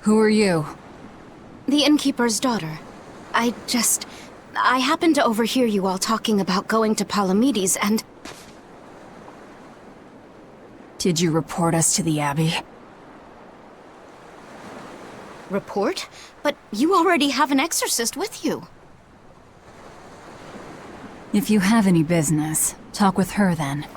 Who are you? The innkeeper's daughter. I happened to overhear you all talking about going to Palamedes, and... Did you report us to the Abbey? Report? But you already have an exorcist with you. If you have any business, talk with her then.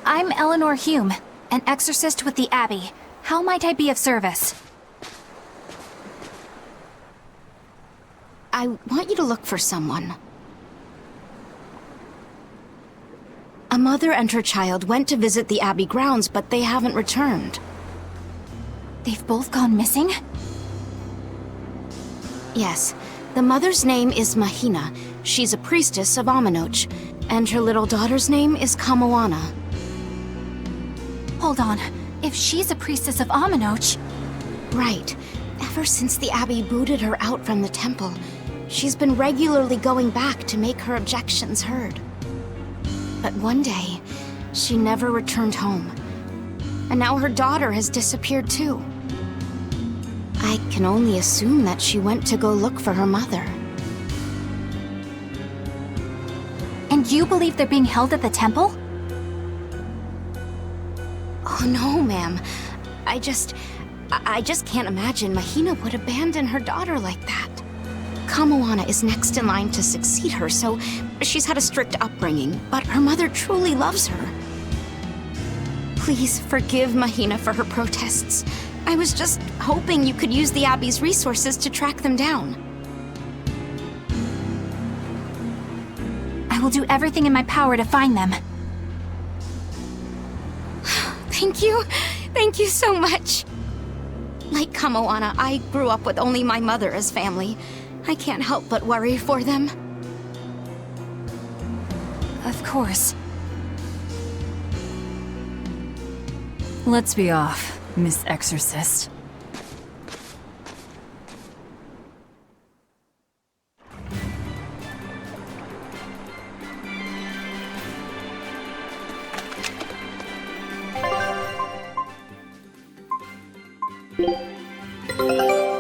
I'm Eleanor Hume, an exorcist with the Abbey. How might I be of service? I want you to look for someone. A mother and her child went to visit the Abbey grounds, but they haven't returned. They've both gone missing? Yes. The mother's name is Mahina. She's a priestess of Aminoch. And her little daughter's name is Kamoana. Hold on. If she's a priestess of Aminoch... Right. Ever since the Abbey booted her out from the temple, she's been regularly going back to make her objections heard. But one day, she never returned home. And now her daughter has disappeared too. I can only assume that she went to go look for her mother. And you believe they're being held at the temple? Oh no, ma'am. I just can't imagine Mahina would abandon her daughter like that. Kamoana is next in line to succeed her, so she's had a strict upbringing, but her mother truly loves her. Please forgive Mahina for her protests. I was just hoping you could use the Abbey's resources to track them down. I will do everything in my power to find them. Thank you. Thank you so much. Like Kamoana, I grew up with only my mother as family. I can't help but worry for them. Of course. Let's be off, Miss Exorcist.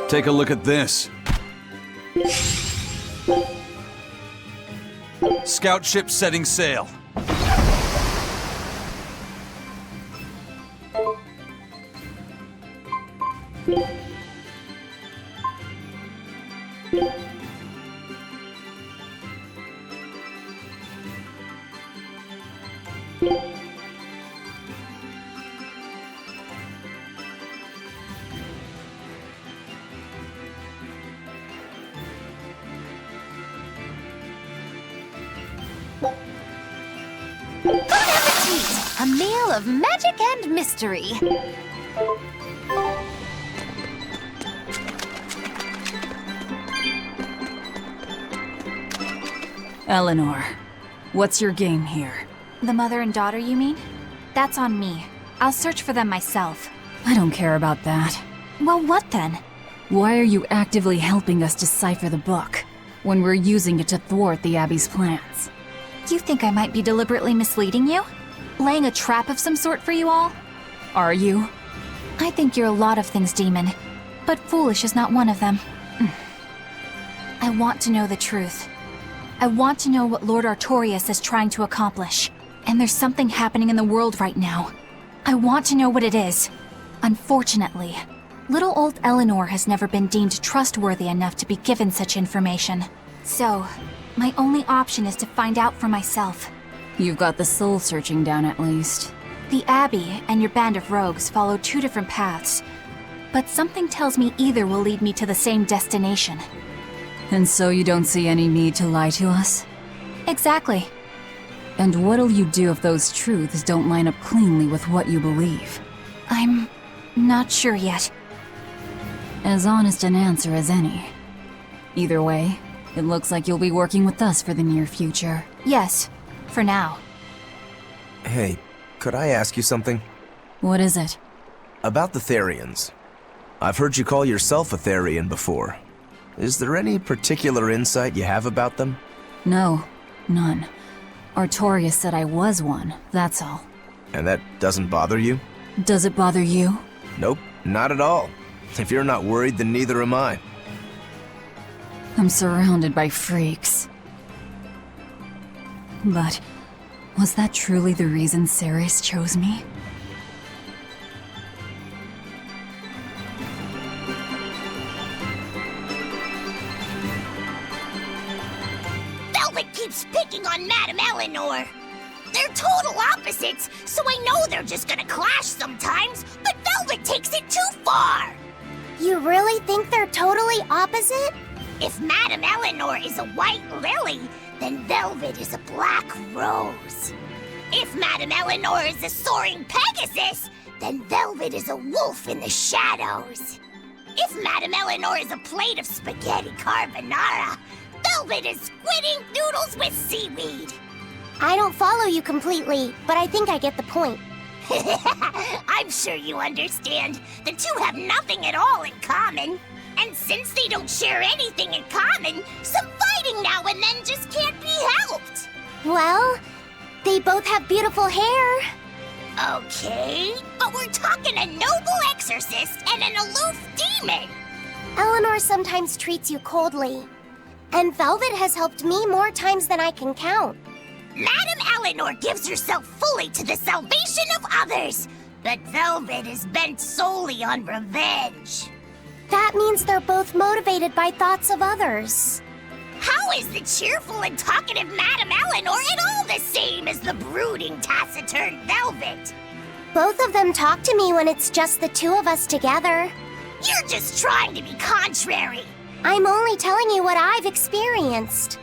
Take a look at this. Scout ship setting sail. A meal of magic and mystery. Eleanor, what's your game here? The mother and daughter, you mean? That's on me. I'll search for them myself. I don't care about that. Well, what then? Why are you actively helping us decipher the book, when we're using it to thwart the Abbey's plans? You think I might be deliberately misleading you? Laying a trap of some sort for you all? Are you? I think you're a lot of things, Demon. But foolish is not one of them. I want to know the truth. I want to know what Lord Artorias is trying to accomplish. And there's something happening in the world right now. I want to know what it is. Unfortunately, little old Eleanor has never been deemed trustworthy enough to be given such information. So, my only option is to find out for myself. You've got the soul searching down at least. The Abbey and your band of rogues follow two different paths, but something tells me either will lead me to the same destination. And so you don't see any need to lie to us? Exactly. And what'll you do if those truths don't line up cleanly with what you believe? I'm not sure yet. As honest an answer as any. Either way, it looks like you'll be working with us for the near future. Yes, for now. Hey, could I ask you something? What is it? About the Therians. I've heard you call yourself a Therian before. Is there any particular insight you have about them? No, none. Artorias said I was one, that's all. And that doesn't bother you? Does it bother you? Nope, not at all. If you're not worried, then neither am I. I'm surrounded by freaks. But was that truly the reason Ceres chose me? Velvet keeps picking on Madame Eleanor. They're total opposites, so I know they're just gonna clash sometimes, but Velvet takes it too far. You really think they're totally opposite? If Madame Eleanor is a white lily, then Velvet is a black rose. If Madame Eleanor is a soaring Pegasus, then Velvet is a wolf in the shadows. If Madame Eleanor is a plate of spaghetti carbonara, Velvet is squidding noodles with seaweed. I don't follow you completely, but I think I get the point. I'm sure you understand. The two have nothing at all in common. And since they don't share anything in common, some fighting now and then just can't be helped. Well, they both have beautiful hair. Okay, but we're talking a noble exorcist and an aloof demon. Eleanor sometimes treats you coldly. And Velvet has helped me more times than I can count. Madame Eleanor gives herself fully to the salvation of others, but Velvet is bent solely on revenge. That means they're both motivated by thoughts of others. How is the cheerful and talkative Madame Eleanor at all the same as the brooding, taciturn Velvet? Both of them talk to me when it's just the two of us together. You're just trying to be contrary. I'm only telling you what I've experienced.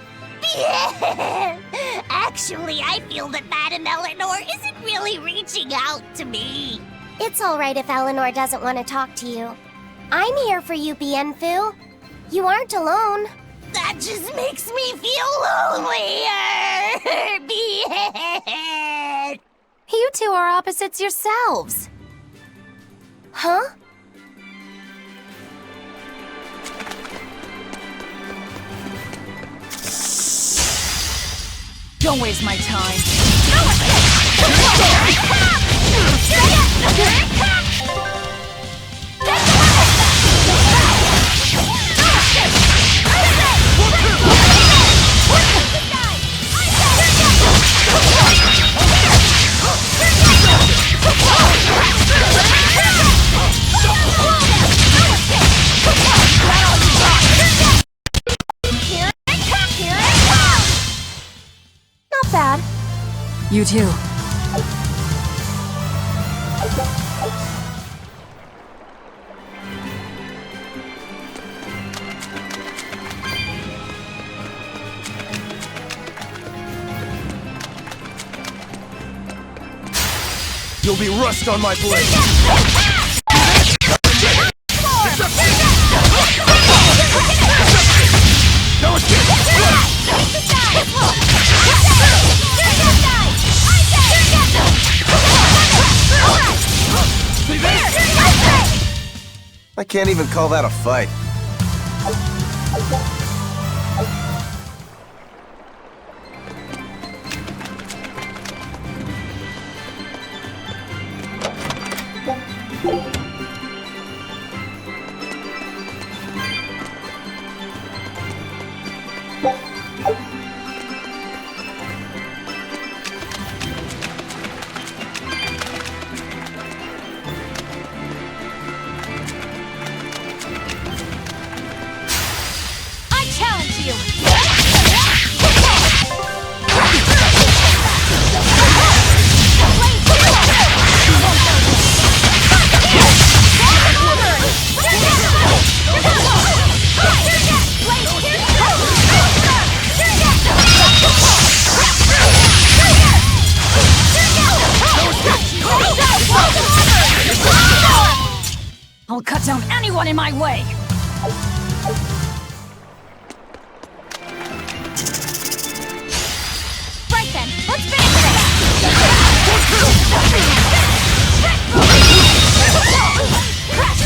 Actually, I feel that Madame Eleanor isn't really reaching out to me. It's all right if Eleanor doesn't want to talk to you. I'm here for you, Bienfu. You aren't alone. That just makes me feel lonelier. Bien. You two are opposites yourselves. Huh? Don't waste my time. Not bad. You too. You'll be rust on my blade! I can't even call that a fight. you! I'll cut down anyone in my way! Right then, let's finish Crash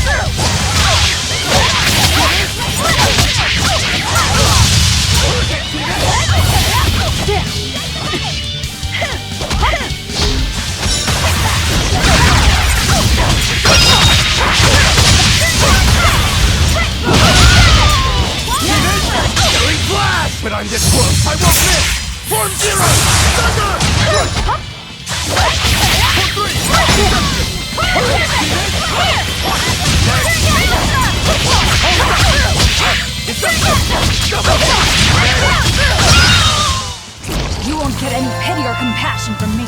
But I'm this close! I won't miss! Form zero! Thunder! You won't get any pity or compassion from me.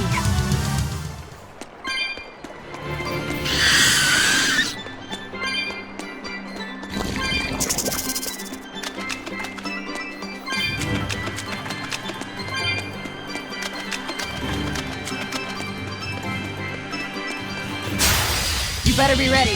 You better be ready.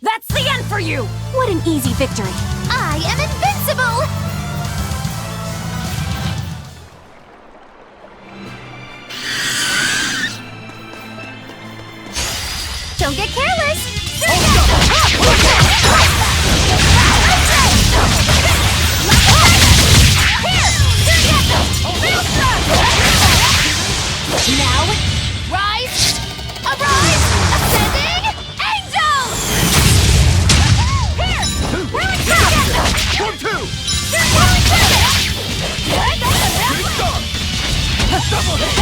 That's the end for you! What an easy victory. I am invincible! Don't get careless! Now, rise! Arise! Ascending! Angels! Here! Form two! Double hit!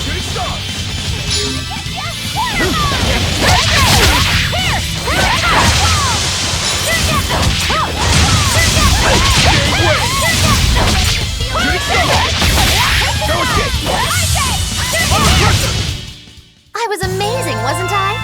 Shooting star! I was amazing, wasn't I?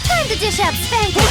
Time to dish out spanking!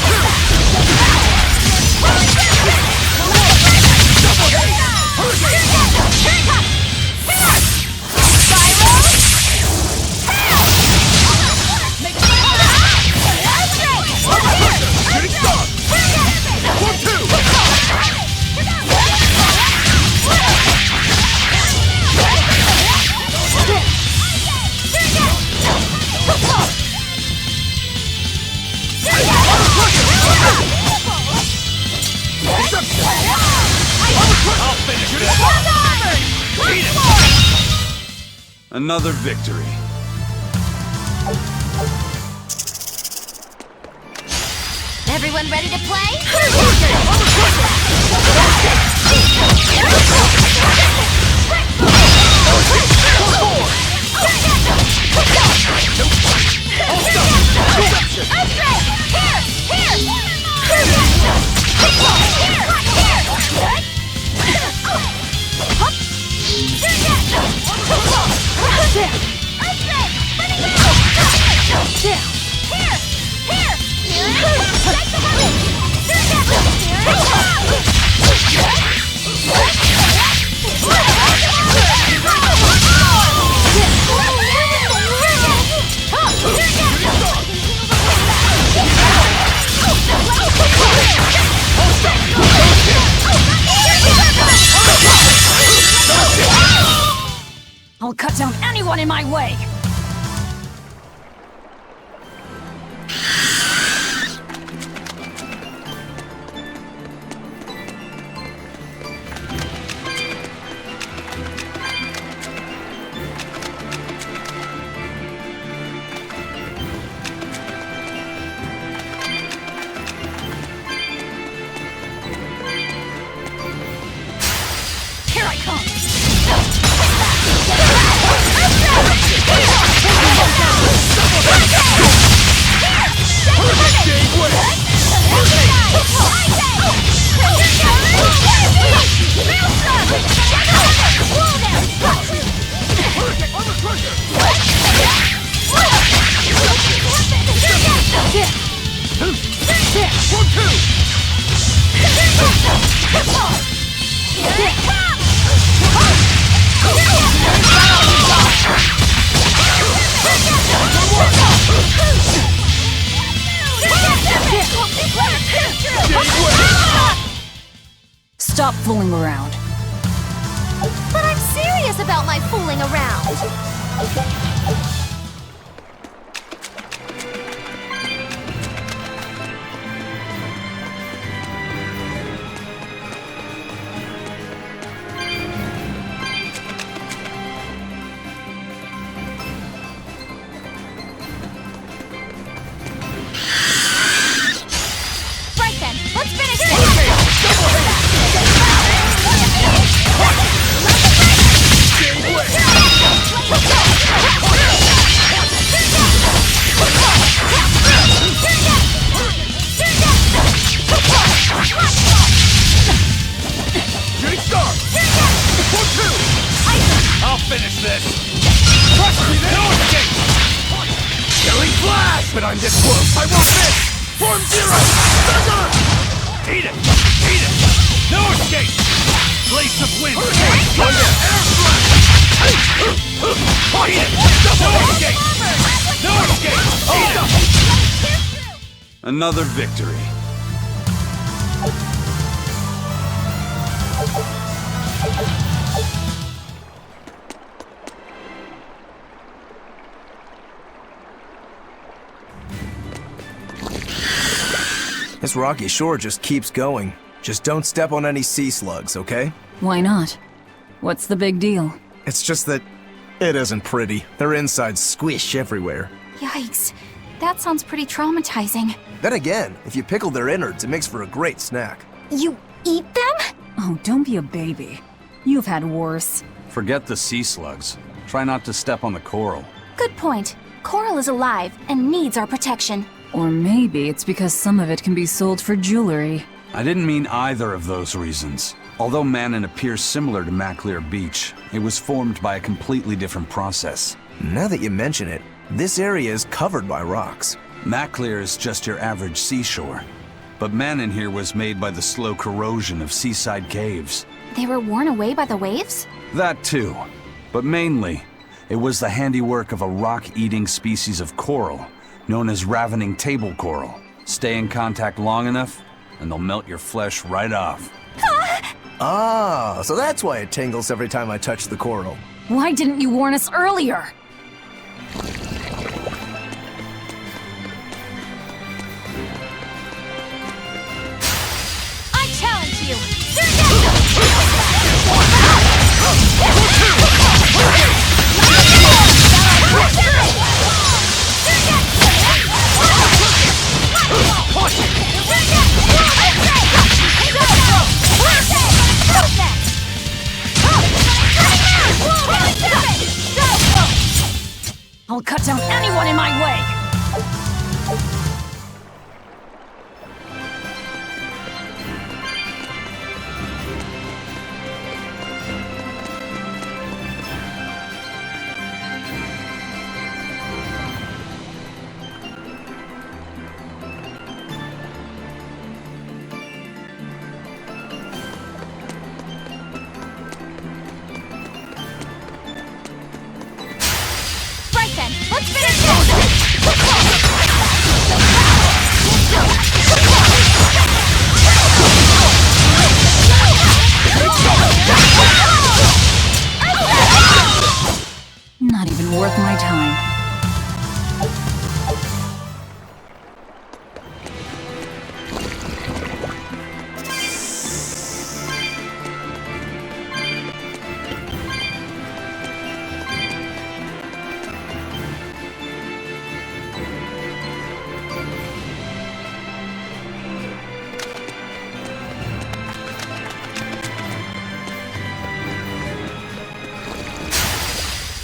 Another victory. Everyone ready to play? will cut down anyone in my way! Here I come! Stop fooling around. But I'm serious about my fooling around. Right then, let's finish this! I'll finish this! Trust me, no escape! Killing flash! But I'm this close, I won't miss! Form zero! Stagger! Eat it! Eat it! No escape! Place of wind! Air blast! Eat it! No escape! No escape! Eat it! Another victory. This rocky shore just keeps going. Just don't step on any sea slugs, okay? Why not? What's the big deal? It's just that it isn't pretty. Their insides squish everywhere. Yikes. That sounds pretty traumatizing. Then again, if you pickle their innards, it makes for a great snack. You eat them? Oh, don't be a baby. You've had worse. Forget the sea slugs. Try not to step on the coral. Good point. Coral is alive and needs our protection. Or maybe it's because some of it can be sold for jewelry. I didn't mean either of those reasons. Although Manon appears similar to Maclear Beach, it was formed by a completely different process. Now that you mention it, this area is covered by rocks. Maclear is just your average seashore. But Manon here was made by the slow corrosion of seaside caves. They were worn away by the waves? That too. But mainly, it was the handiwork of a rock-eating species of coral, known as ravening table coral. Stay in contact long enough, and they'll melt your flesh right off. Ah, so that's why it tingles every time I touch the coral. Why didn't you warn us earlier? I challenge you!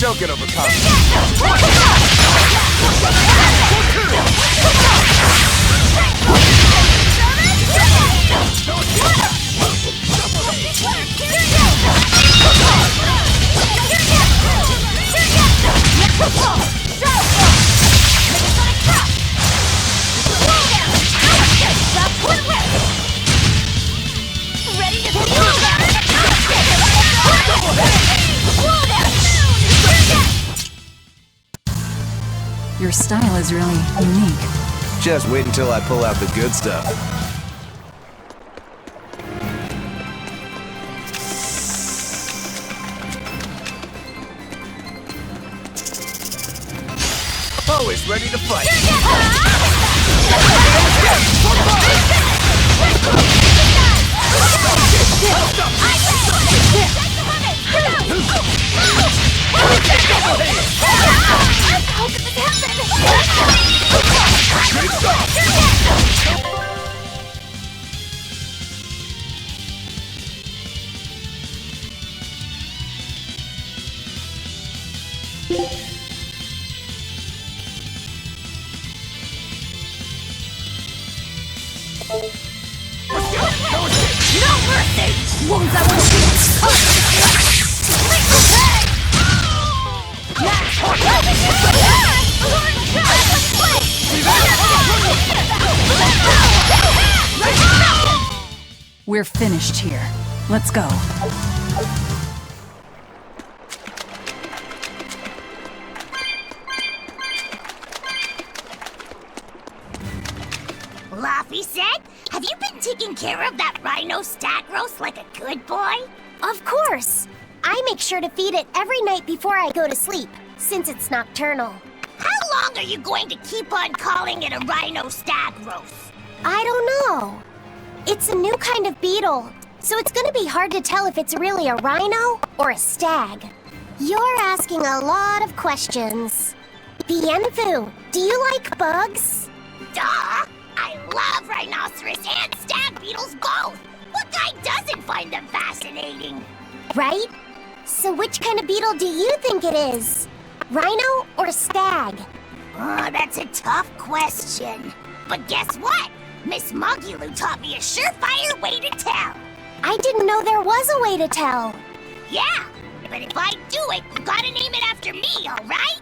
Don't get overconfident. Your style is really unique. Just wait until I pull out the good stuff. Always ready to fight. How could this happen? No mercy! Wounds I will We're finished here. Let's go. Laffy said, have you been taking care of that rhino stag roast like a good boy? Of course! I make sure to feed it every night before I go to sleep, since it's nocturnal. How long are you going to keep on calling it a rhino stag roast? I don't know. It's a new kind of beetle, so it's gonna be hard to tell if it's really a rhino or a stag. You're asking a lot of questions. Bienfu, do you like bugs? Duh! I love rhinoceros and stag beetles both! What guy doesn't find them fascinating? Right? So which kind of beetle do you think it is? Rhino or stag? Oh, that's a tough question. But guess what? Miss Mugulu taught me a surefire way to tell. I didn't know there was a way to tell. Yeah, but if I do it, you gotta name it after me, alright?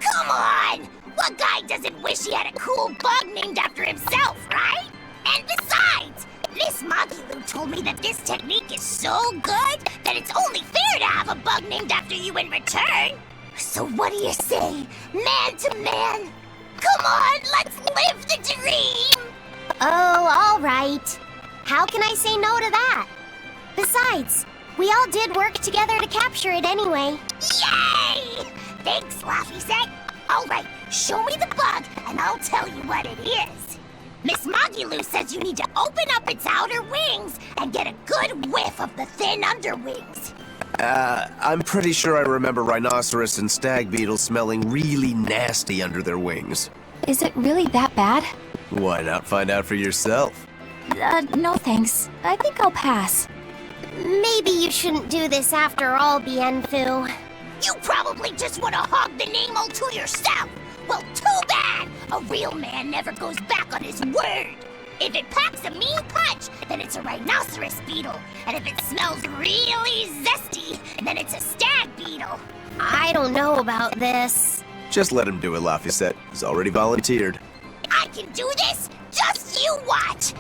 Come on! What guy doesn't wish he had a cool bug named after himself, right? And besides, Miss Mugulu told me that this technique is so good that it's only fair to have a bug named after you in return. So what do you say, man to man? Come on, let's live the dream! Oh, all right. How can I say no to that? Besides, we all did work together to capture it anyway. Yay! Thanks, Laffy said. All right, show me the bug, and I'll tell you what it is. Miss Mogulu says you need to open up its outer wings and get a good whiff of the thin underwings. I'm pretty sure I remember rhinoceros and stag beetles smelling really nasty under their wings. Is it really that bad? Why not find out for yourself? No thanks. I think I'll pass. Maybe you shouldn't do this after all, Bienfu. You probably just want to hog the name all to yourself. Well, too bad! A real man never goes back on his word. If it packs a mean punch, then it's a rhinoceros beetle. And if it smells really zesty, then it's a stag beetle. I don't know about this. Just let him do it, Lafayette. He's already volunteered. I can do this! Just you watch!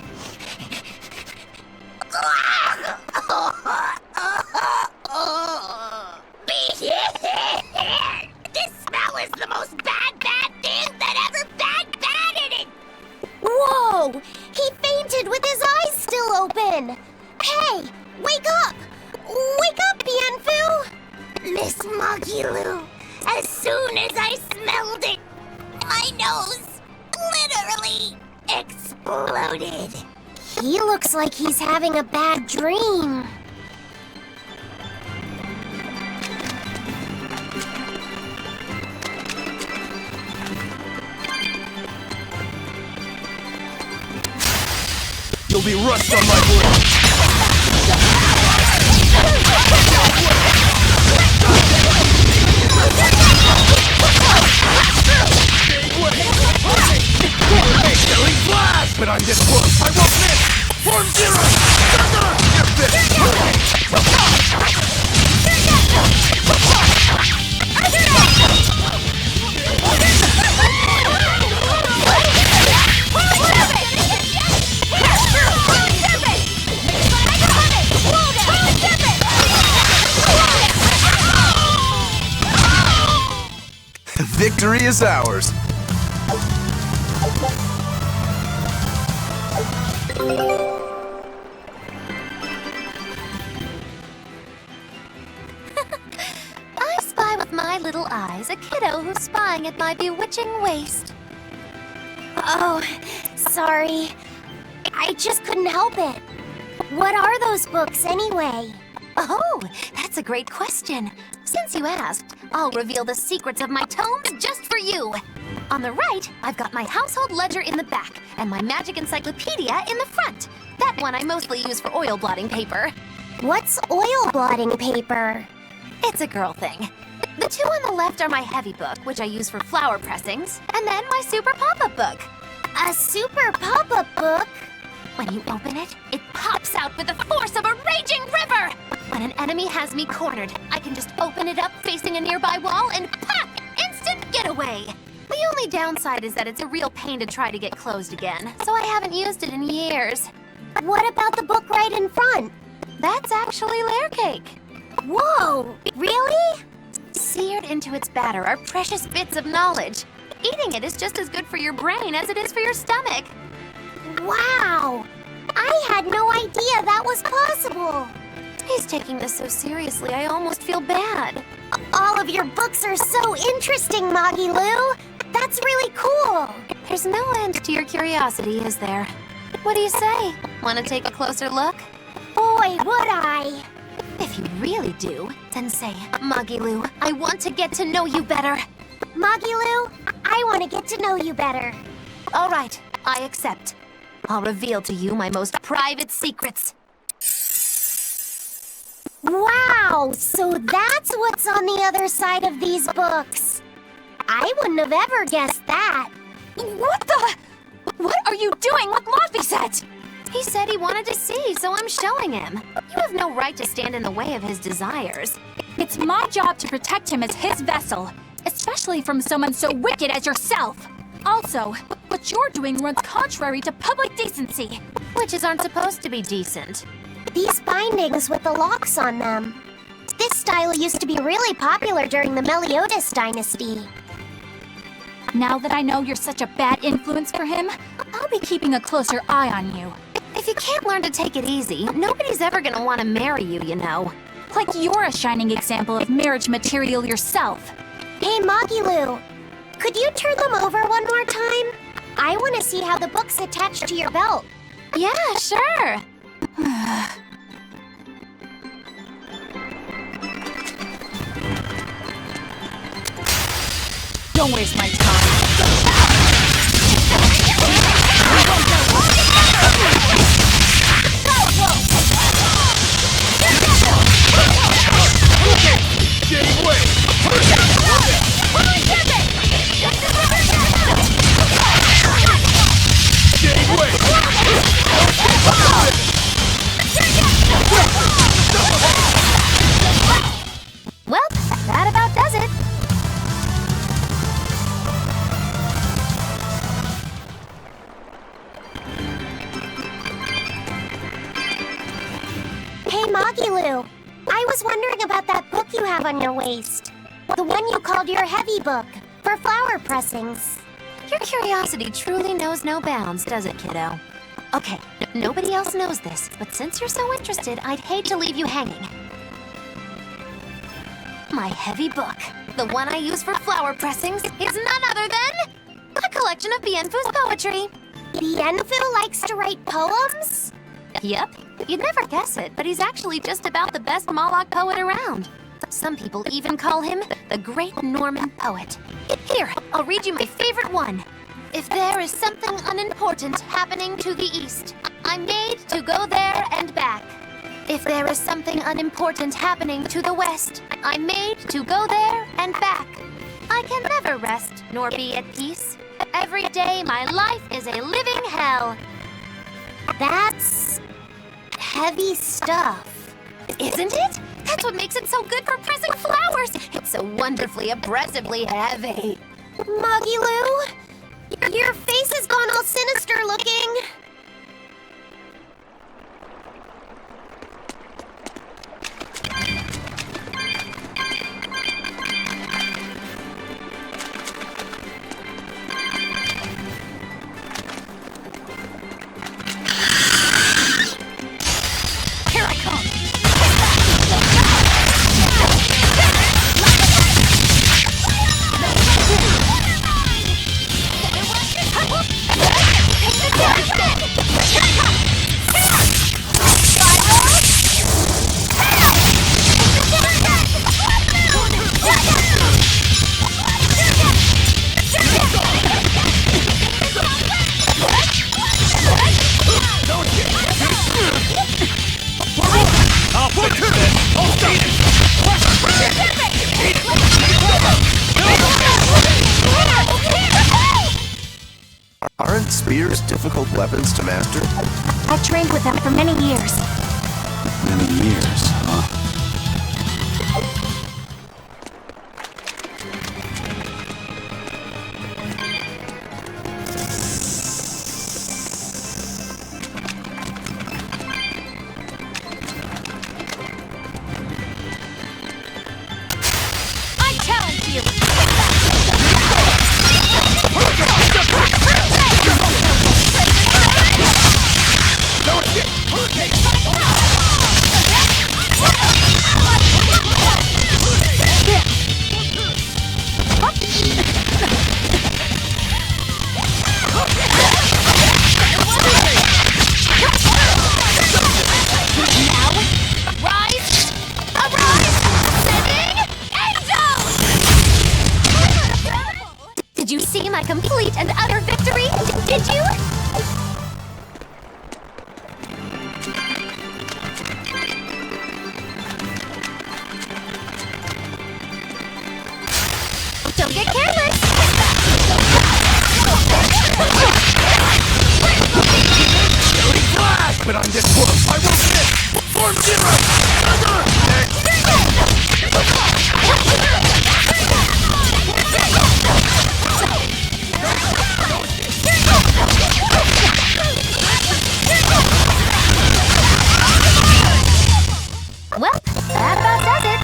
This smell is the most bad thing that ever bad it! Whoa! He fainted with his eyes still open! Hey! Wake up! Wake up, Bienfu! Miss Mogulu, as soon as I smelled it, my nose literally exploded. He looks like he's having a bad dream. You'll be rust on my blade! Victory is ours. I spy with my little eyes a kiddo who's spying at my bewitching waist. Oh, sorry. I just couldn't help it. What are those books anyway? Oh, that's a great question. Since you asked, I'll reveal the secrets of my tomes just for you. On the right, I've got my household ledger in the back, and my magic encyclopedia in the front. That one I mostly use for oil blotting paper. What's oil blotting paper? It's a girl thing. The two on the left are my heavy book, which I use for flower pressings, and then my super pop-up book. A super pop-up book? When you open it, it pops out with the force of a raging river! When an enemy has me cornered, I can just open it up facing a nearby wall and pop! Instant getaway! The only downside is that it's a real pain to try to get closed again, so I haven't used it in years. What about the book right in front? That's actually layer cake. Whoa! Really? Seared into its batter are precious bits of knowledge. Eating it is just as good for your brain as it is for your stomach. Wow! I had no idea that was possible! He's taking this so seriously, I almost feel bad. All of your books are so interesting, Magilou! That's really cool! There's no end to your curiosity, is there? What do you say? Want to take a closer look? Boy, would I! If you really do, then say, Magilou, I want to get to know you better. Magilou, I want to get to know you better. All right, I accept. I'll reveal to you my most private secrets. Wow! So that's what's on the other side of these books. I wouldn't have ever guessed that. What the? What are you doing with Laphicet? He said he wanted to see, so I'm showing him. You have no right to stand in the way of his desires. It's my job to protect him as his vessel, especially from someone so wicked as yourself. Also, what you're doing runs contrary to public decency. Witches aren't supposed to be decent. These bindings with the locks on them. This style used to be really popular during the Meliodas dynasty. Now that I know you're such a bad influence for him, I'll be keeping a closer eye on you. If you can't learn to take it easy, nobody's ever gonna want to marry you, you know. Like you're a shining example of marriage material yourself. Hey, Magilou, could you turn them over one more time? I want to see how the book's attached to your belt. Yeah, sure. Don't waste my time. Getting away! Getting away! Well, that about does it. Hey, Magilou, I was wondering about that book you have on your waist. The one you called your heavy book, for flower pressings. Your curiosity truly knows no bounds, does it, kiddo? Okay, nobody else knows this, but since you're so interested, I'd hate to leave you hanging. My heavy book, the one I use for flower pressings, is none other than a collection of Bienfu's poetry. Bienfu likes to write poems? Yep, you'd never guess it, but he's actually just about the best Moloch poet around. Some people even call him the Great Norman Poet. Here, I'll read you my favorite one. If there is something unimportant happening to the east, I'm made to go there and back. If there is something unimportant happening to the west, I'm made to go there and back. I can never rest nor be at peace. Every day my life is a living hell. That's heavy stuff. Isn't it? That's what makes it so good for pressing flowers. It's so wonderfully, oppressively heavy. Magilou, your face has gone all sinister looking. Aren't spears difficult weapons to master? I've trained with them for many years. Many years, huh? I challenge you! Rise! Arise! Sending angels! Did you see my complete and utter victory? Did you? Don't get careless! Shooting flash! But I'm this close! I won't miss! Form zero! Well, that about does it.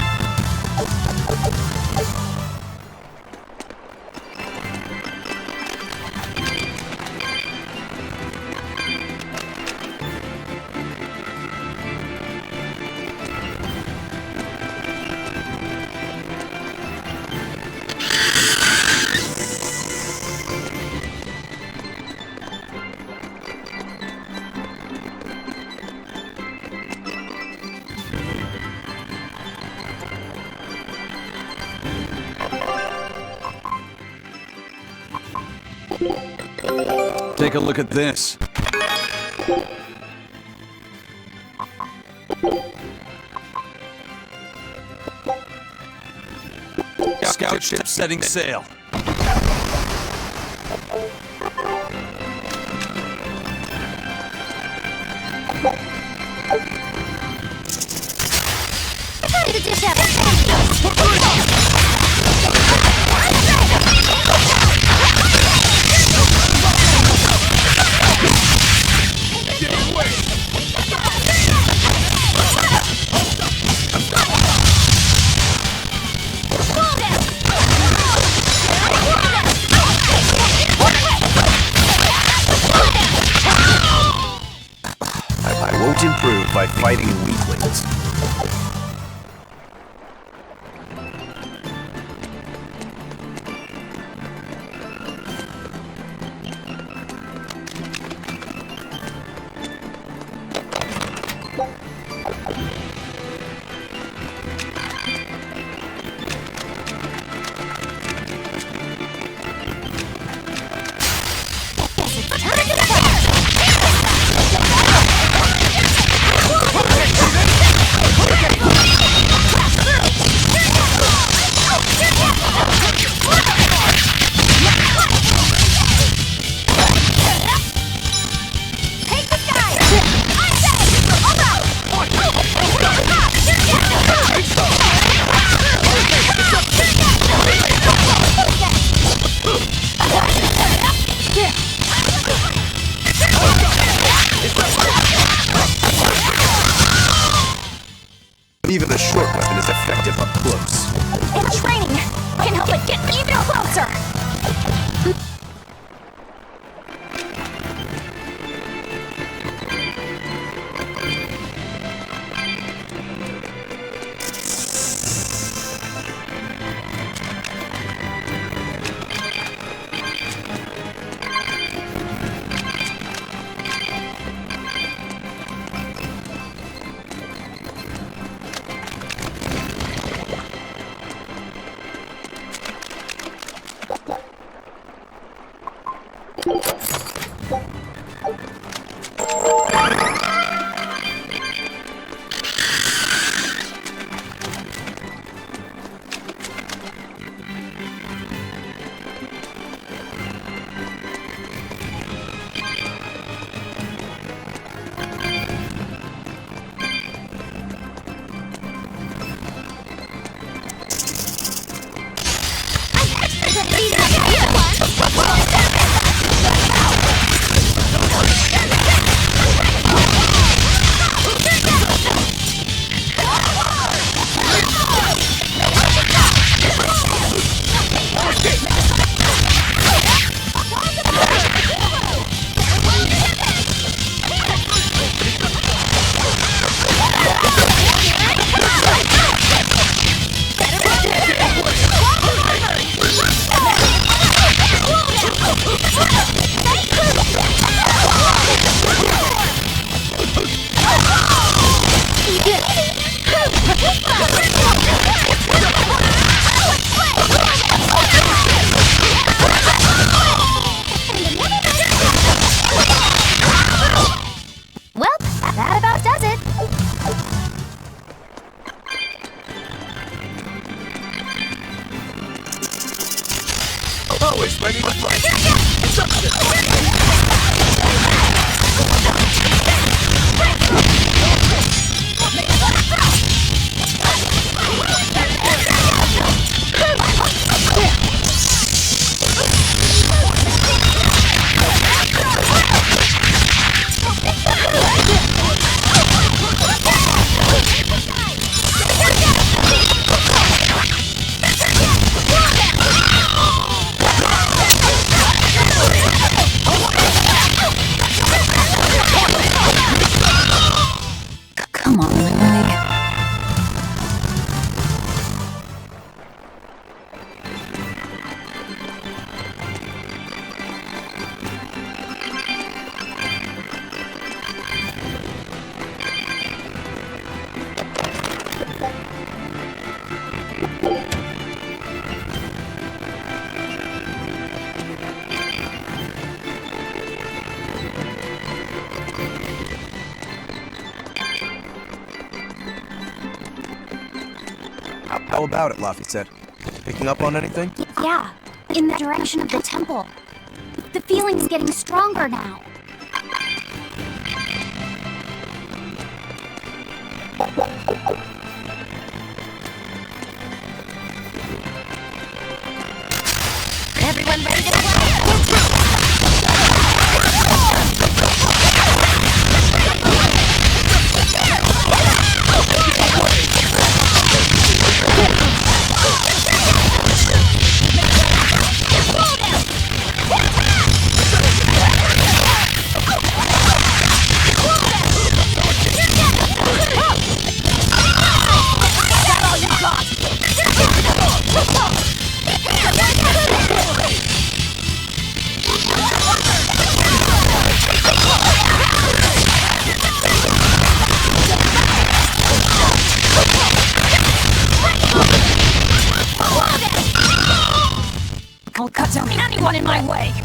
Take a look at this. Scout ship setting sail. Time to dish out a I won't improve by fighting weaklings. Even a short weapon is effective up close. In training, can help it get even closer. Come on, Lily. How about it, Laphicet? Picking up on anything? Yeah, in the direction of the temple. The feeling's getting stronger now. Everyone ready to play? I'll cut down anyone in my way!